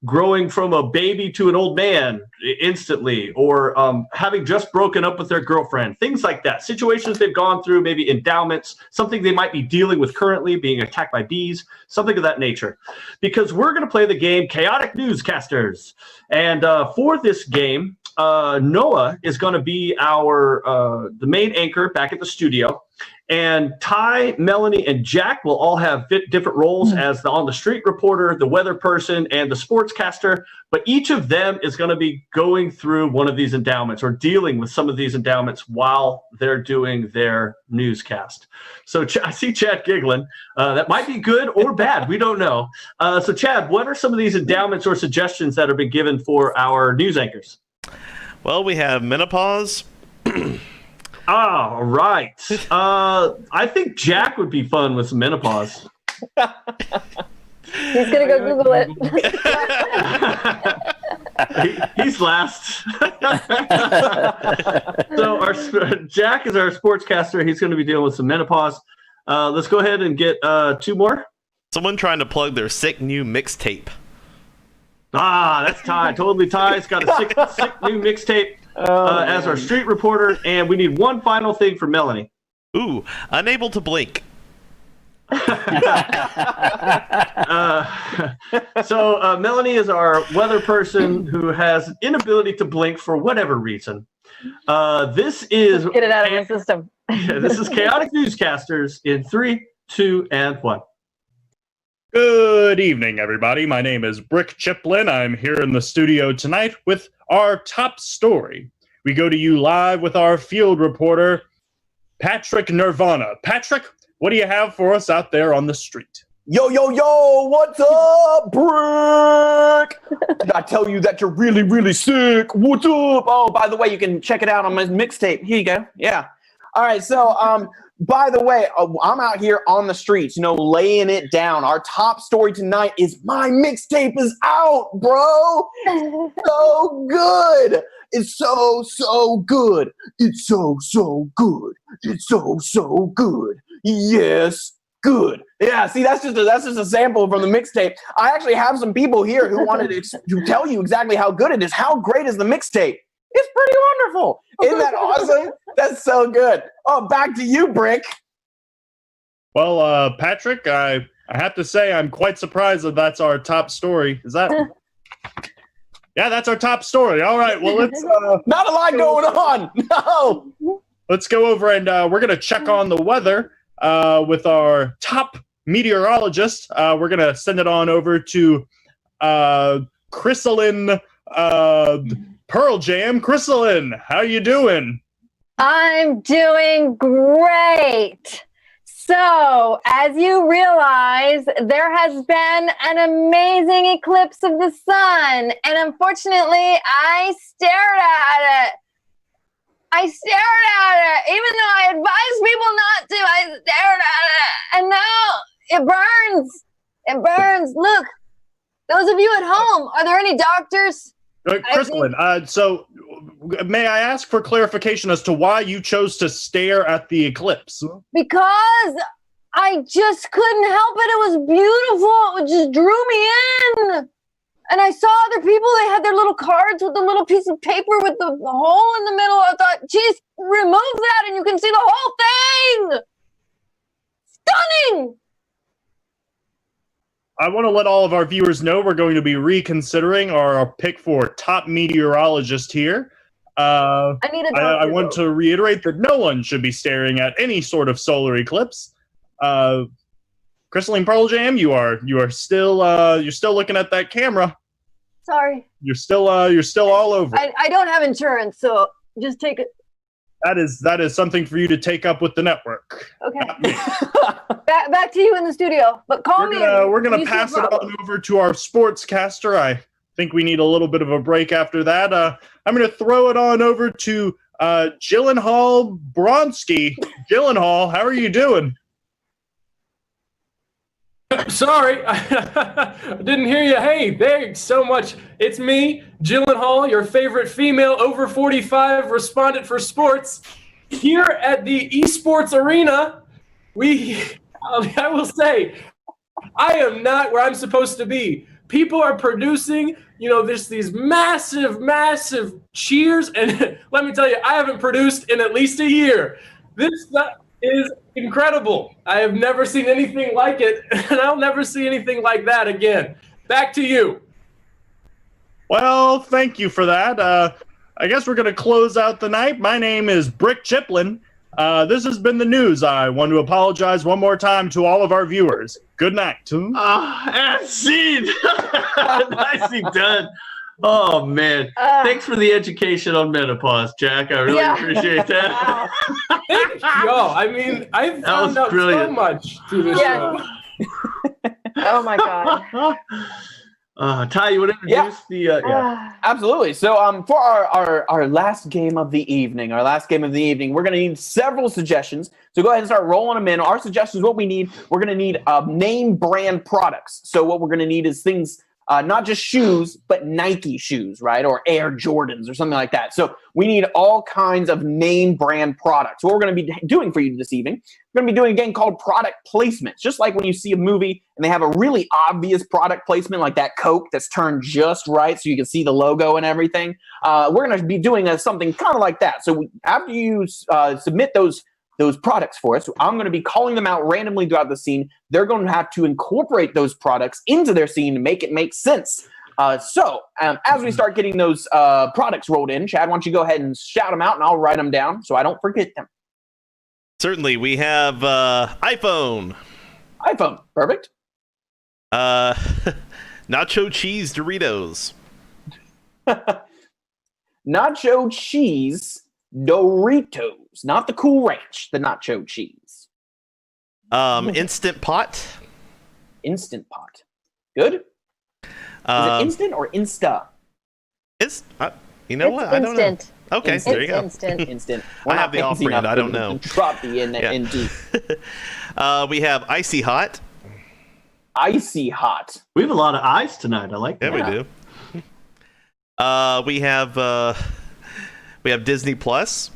growing from a baby to an old man instantly, or having just broken up with their girlfriend, things like that. Situations they've gone through, maybe endowments, something they might be dealing with currently, being attacked by bees, something of that nature. Because we're going to play the game Chaotic Newscasters. And for this game, Noah is going to be the main anchor back at the studio. And Ty, Melanie, and Jack will all have different roles as the on-the-street reporter, the weather person, and the sportscaster. But each of them is going to be going through one of these endowments or dealing with some of these endowments while they're doing their newscast. So I see Chad giggling. That might be good or bad. We don't know. So Chad, what are some of these endowments or suggestions that have been given for our news anchors? Well, we have menopause. All right. I think Jack would be fun with some menopause. He's gonna go Google it. He's last. So Jack is our sportscaster. He's going to be dealing with some menopause. Let's go ahead and get 2 more. Someone trying to plug their sick new mixtape. That's Ty. Totally Ty. He's got a sick new mixtape as our street reporter. And we need one final thing for Melanie. Ooh, unable to blink. So Melanie is our weather person who has an inability to blink for whatever reason. This is Get it out of my system. This is Chaotic Newscasters in 3, 2, and 1. Good evening, everybody. My name is Brick Chiplin. I'm here in the studio tonight with our top story. We go to you live with our field reporter, Patrick Nirvana. Patrick, what do you have for us out there on the street? Yo, what's up, Brick? Did I tell you that you're really, really sick? What's up? Oh, by the way, you can check it out on my mixtape. Here you go. Yeah. All right, so, by the way, I'm out here on the streets, laying it down. Our top story tonight is my mixtape is out, bro. So good. It's so good. It's so good. It's so good. Yes, good. Yeah, see, that's just a sample from the mixtape. I actually have some people here who wanted to tell you exactly how good it is. How great is the mixtape? It's pretty wonderful. Isn't that awesome? That's so good. Oh, back to you, Brick. Well, Patrick, I have to say I'm quite surprised that that's our top story. Is that? Yeah, that's our top story. All right, well, let's... Not a lot going on. No. Let's go over and we're going to check on the weather with our top meteorologist. We're going to send it on over to Chrysalin Pearl Jam. Chrysalin, how you doing? I'm doing great. So, as you realize, there has been an amazing eclipse of the sun, and unfortunately, I stared at it. Even though I advised people not to, I stared at it, and now it burns. It burns. Look, those of you at home, are there any doctors? Chrysalin, so may I ask for clarification as to why you chose to stare at the eclipse? Because I just couldn't help it. It was beautiful. It just drew me in. And I saw other people, they had their little cards with the little piece of paper with the hole in the middle. I thought, geez, remove that and you can see the whole thing. Stunning. I want to let all of our viewers know we're going to be reconsidering our pick for top meteorologist here. I want to reiterate that no one should be staring at any sort of solar eclipse. Chrysaline Pearl Jam, you're still looking at that camera. Sorry. You're still all over. I don't have insurance, so just take it. That is something for you to take up with the network. Okay. Back to you in the studio. But call me. We're gonna pass it on over to our sportscaster. I think we need a little bit of a break after that. I'm gonna throw it on over to Gyllenhaal Bronski. Gyllenhaal, how are you doing? Sorry, I didn't hear you. Hey, thanks so much. It's me, Gyllenhaal, your favorite female over 45 respondent for sports, here at the eSports arena. I will say, I am not where I'm supposed to be. People are producing, there's these massive cheers, and let me tell you, I haven't produced in at least a year. This is incredible. I have never seen anything like it, and I'll never see anything like that again. Back to you. Well, thank you for that. I guess we're going to close out the night. My name is Brick Chiplin. This has been the news. I want to apologize one more time to all of our viewers. Good night. And scene. Nicely done. Oh, man. Thanks for the education on menopause, Jack. I really appreciate that. Thank you. I mean, I've found out so much through this show. Oh, my God. Ty, you want to introduce the... Absolutely. So for our last game of the evening, we're going to need several suggestions. So go ahead and start rolling them in. Our suggestions, what we need, we're going to need name brand products. So what we're going to need is things, not just shoes, but Nike shoes, right? Or Air Jordans or something like that. So we need all kinds of name brand products. What we're going to be doing for you this evening, we're going to be doing a game called product placements. Just like when you see a movie and they have a really obvious product placement, like that Coke that's turned just right so you can see the logo and everything. We're going to be doing something kind of like that. So after you submit those products for us, I'm going to be calling them out randomly throughout the scene. They're going to have to incorporate those products into their scene to make it make sense. So as we start getting those products rolled in, Chad, why don't you go ahead and shout them out and I'll write them down so I don't forget them. Certainly. We have iPhone. iPhone. Perfect. Nacho cheese Doritos. Nacho cheese Doritos. Not the Cool Ranch, the nacho cheese. Instant Pot. Instant Pot. Good? Is it instant or Insta? You know what? I don't know. Okay, Instant. there you go. Instant. I have the off-brand. I don't know. Drop the in we have Icy Hot. Icy Hot. We have a lot of eyes tonight. I like that. Yeah, we do. We have Disney Plus.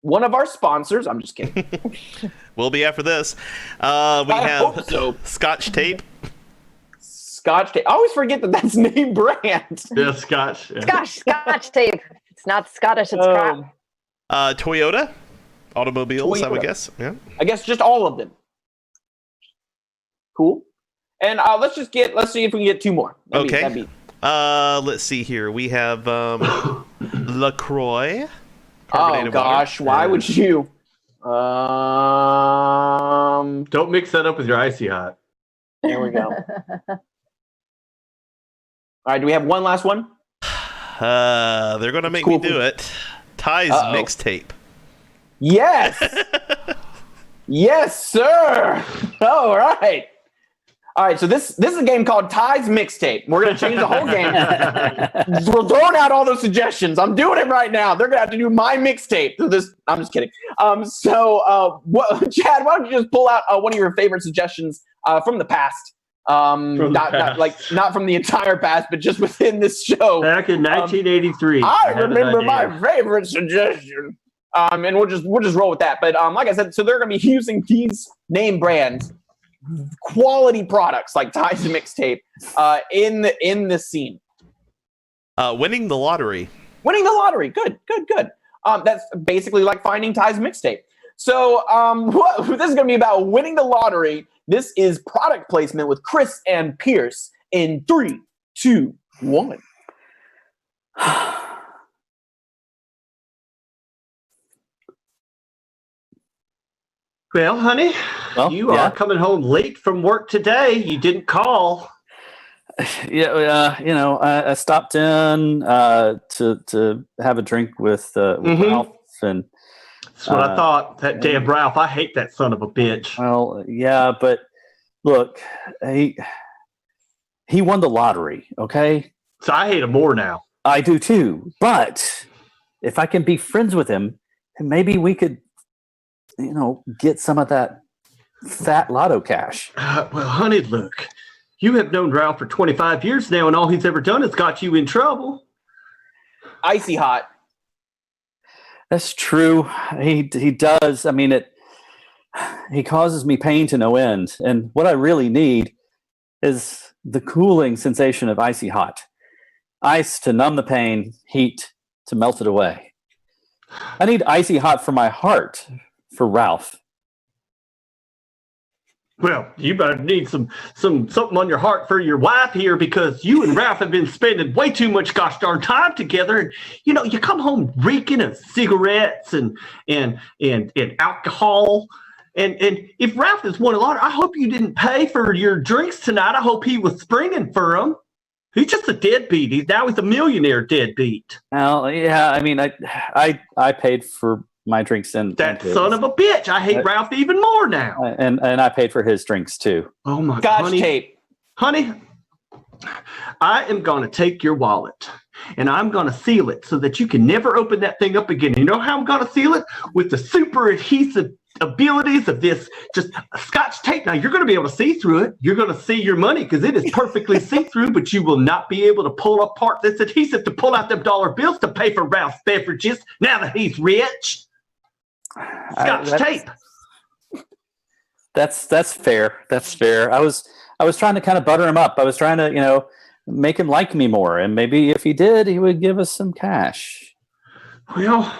One of our sponsors. I'm just kidding. We'll be after this. We have Scotch Tape. Scotch Tape. I always forget that's name brand. Yeah, Scotch. Yeah. Scotch tape. It's not Scottish, it's crap. Toyota. Automobiles, I would guess. Yeah. I guess just all of them. Cool. And let's see if we can get two more. Let's see here. We have LaCroix. Oh gosh, water. Why would you? Don't mix that up with your Icy Hot. There we go. All right, do we have one last one? They're going to make me do it. Ty's mixtape. Yes. Yes, sir. All right. All right, so this is a game called Ty's Mixtape. We're going to change the whole game. We're throwing out all those suggestions. I'm doing it right now. They're going to have to do my mixtape. I'm just kidding. Chad, why don't you just pull out one of your favorite suggestions from the past? Not from the entire past, but just within this show. Back in 1983. I remember my favorite suggestion. And we'll just roll with that. But like I said, so they're going to be using these name brands, quality products like Ty's Mixtape, in the scene. Winning the lottery. Winning the lottery. Good. That's basically like finding Ty's Mixtape. So this is going to be about winning the lottery. This is product placement with Kris and Pierce in 3, 2, 1. Well, honey, you are coming home late from work today. You didn't call. Yeah, I stopped in to have a drink with Ralph, and that's what I thought. That damn Ralph, I hate that son of a bitch. Well, yeah, but look, he won the lottery. Okay, so I hate him more now. I do too. But if I can be friends with him, maybe we could, get some of that fat lotto cash. Well, honey, look, you have known Ralph for 25 years now, and all he's ever done is got you in trouble. Icy Hot. That's true. He does. I mean, he causes me pain to no end. And what I really need is the cooling sensation of Icy Hot. Ice to numb the pain, heat to melt it away. I need Icy Hot for my heart, for Ralph. Well, you better need something on your heart for your wife here, because you and Ralph have been spending way too much gosh darn time together. And you come home reeking of cigarettes and alcohol. And if Ralph has won a lot, I hope you didn't pay for your drinks tonight. I hope he was springing for them. He's just a deadbeat. He's a millionaire deadbeat. Well, yeah, I mean, I paid for my drinks and that and son of a bitch. I hate Ralph even more now. And I paid for his drinks too. Oh my Scotch honey, tape. honey, I am going to take your wallet and I'm going to seal it so that you can never open that thing up again. You know how I'm going to seal it? With the super adhesive abilities of this just Scotch tape. Now you're going to be able to see through it. You're going to see your money because it is perfectly see-through, but you will not be able to pull apart this adhesive to pull out them dollar bills to pay for Ralph's beverages now that he's rich. Scotch tape. That's fair. That's fair. I was trying to kind of butter him up. I was trying to, make him like me more. And maybe if he did, he would give us some cash. Well,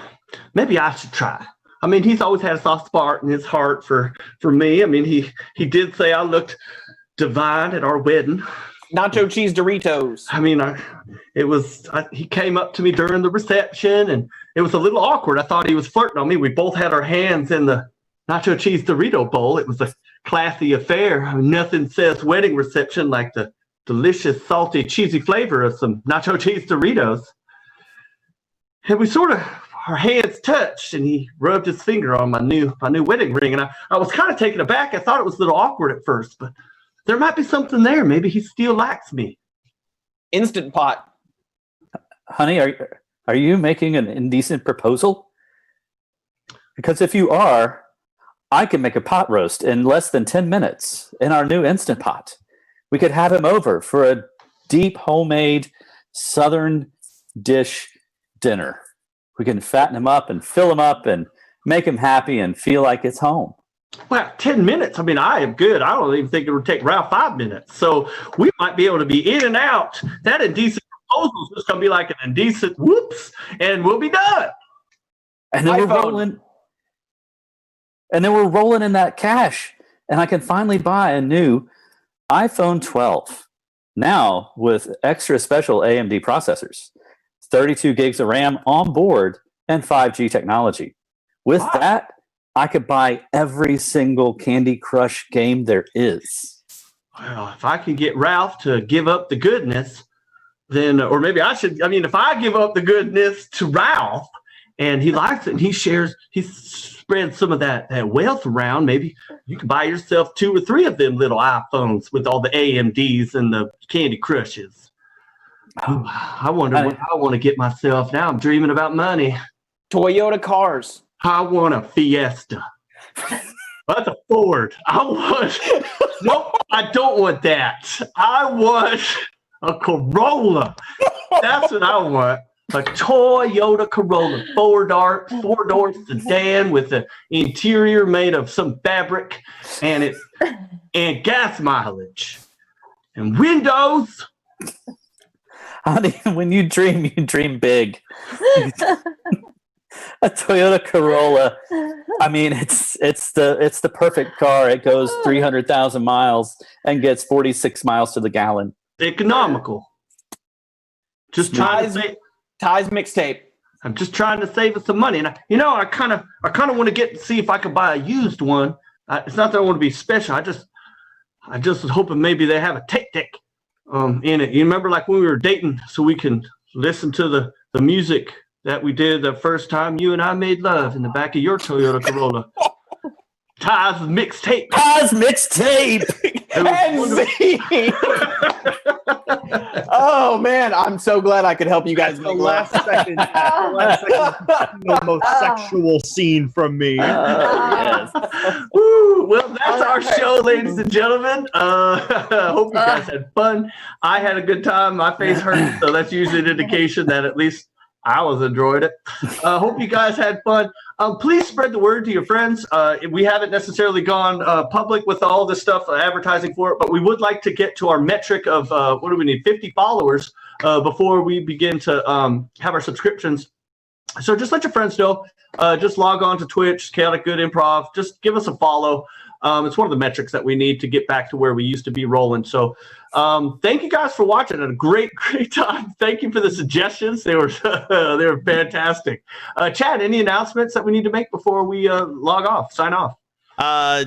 maybe I should try. I mean, he's always had a soft spot in his heart for me. I mean, he did say I looked divine at our wedding. Nacho cheese Doritos. I mean, he came up to me during the reception, and it was a little awkward. I thought he was flirting on me. We both had our hands in the nacho cheese Dorito bowl. It was a classy affair. I mean, nothing says wedding reception like the delicious, salty, cheesy flavor of some nacho cheese Doritos. And we our hands touched, and he rubbed his finger on my new wedding ring. And I was kind of taken aback. I thought it was a little awkward at first, but there might be something there. Maybe he still likes me. Instant Pot. Honey, are you making an indecent proposal? Because if you are, I can make a pot roast in less than 10 minutes in our new Instant Pot. We could have him over for a deep homemade Southern dish dinner. We can fatten him up and fill him up and make him happy and feel like it's home. Well, 10 minutes. I mean, I am good. I don't even think it would take Ralph 5 minutes. So we might be able to be in and out. That indecent proposal is just going to be like an indecent whoops, and we'll be done. And then we're rolling in that cash, and I can finally buy a new iPhone 12. Now with extra special AMD processors, 32 gigs of RAM on board, and 5G technology. With that, I could buy every single Candy Crush game there is. Well, if I can get Ralph to give up the goodness, then, or maybe I should, I mean, if I give up the goodness to Ralph and he likes it and he spreads some of that wealth around, maybe you can buy yourself 2 or 3 of them little iPhones with all the AMDs and the Candy Crushes. I wonder what I want to get myself. Now I'm dreaming about money. Toyota cars. I want a Fiesta. That's a Ford. Nope, I don't want that. I want a Corolla. That's what I want. A Toyota Corolla, four-door sedan with the interior made of some fabric and gas mileage and windows. Honey, when you dream big. A Toyota Corolla. I mean, it's the perfect car. It goes 300,000 miles and gets 46 miles to the gallon. Economical. Just trying to say Ty's mixtape. I'm just trying to save us some money, and I kind of want to see if I could buy a used one. It's not that I want to be special. I just was hoping maybe they have a tape deck in it. You remember, like when we were dating, so we can listen to the music that we did the first time you and I made love in the back of your Toyota Corolla. Ty's mixtape. Ty's mixtape. Oh man, I'm so glad I could help you guys. The last second, the most sexual scene from me. Yes. Woo, well, that's our show, ladies and gentlemen. Hope you guys had fun. I had a good time. My face hurt, so that's usually an indication that at least I was enjoying it. Hope you guys had fun. Please spread the word to your friends. We haven't necessarily gone public with all this stuff, advertising for it, but we would like to get to our metric of, what do we need, 50 followers before we begin to have our subscriptions So just let your friends know. Just log on to Twitch, Chaotic Good Improv. Just give us a follow. It's one of the metrics that we need to get back to where we used to be rolling. So thank you guys for watching. Had a great time. Thank you for the suggestions. They were they were fantastic. Chad, any announcements that we need to make before we log off, sign off?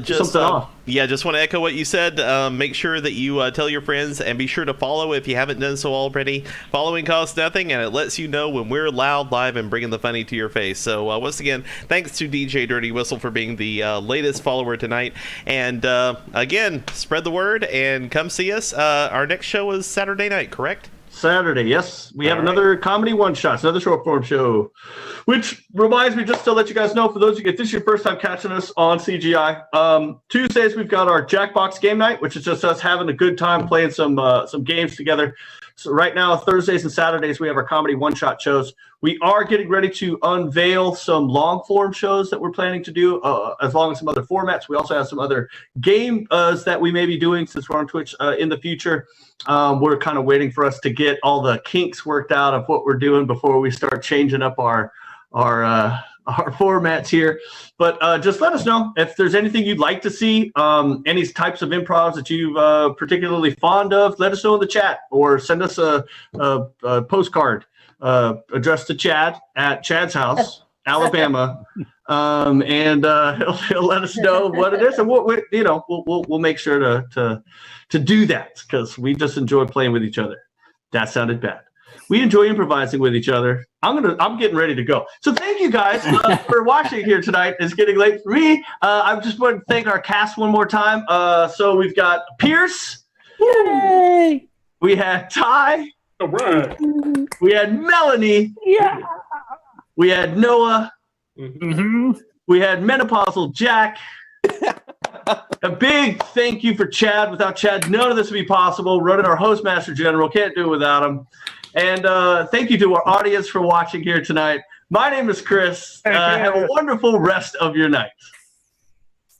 Just want to echo what you said. Make sure that you tell your friends, and be sure to follow if you haven't done so already. Following costs nothing, and it lets you know when we're loud, live, and bringing the funny to your face. So once again, thanks to DJ Dirty Whistle for being the latest follower tonight. And again, spread the word and come see us. Our next show is Saturday night, correct? Saturday, yes. We have another comedy one-shots, another short-form show, which reminds me, just to let you guys know, for those of you, if this is your first time catching us on CGI, Tuesdays we've got our Jackbox game night, which is just us having a good time playing some games together. So right now, Thursdays and Saturdays, we have our comedy one-shot shows. We are getting ready to unveil some long-form shows that we're planning to do, as long as some other formats. We also have some other games that we may be doing since we're on Twitch in the future. We're kind of waiting for us to get all the kinks worked out of what we're doing before we start changing up our formats here. But just let us know if there's anything you'd like to see, any types of improvs that you've particularly fond of. Let us know in the chat, or send us a postcard addressed to Chad at Chad's house, Alabama, and he'll let us know what it is, and we'll make sure to do that, because we just enjoy playing with each other. That sounded bad. We enjoy improvising with each other. I'm getting ready to go. So thank you guys for watching here tonight. It's getting late for me. I just want to thank our cast one more time. So we've got Pierce. Yay! We had Ty. All right. We had Melanie. Yeah. We had Noah. Mm-hmm. We had Menopausal Jack. A big thank you for Chad. Without Chad, none of this would be possible. Running our Hostmaster General, can't do it without him. And thank you to our audience for watching here tonight. My name is Kris. Have a wonderful rest of your night.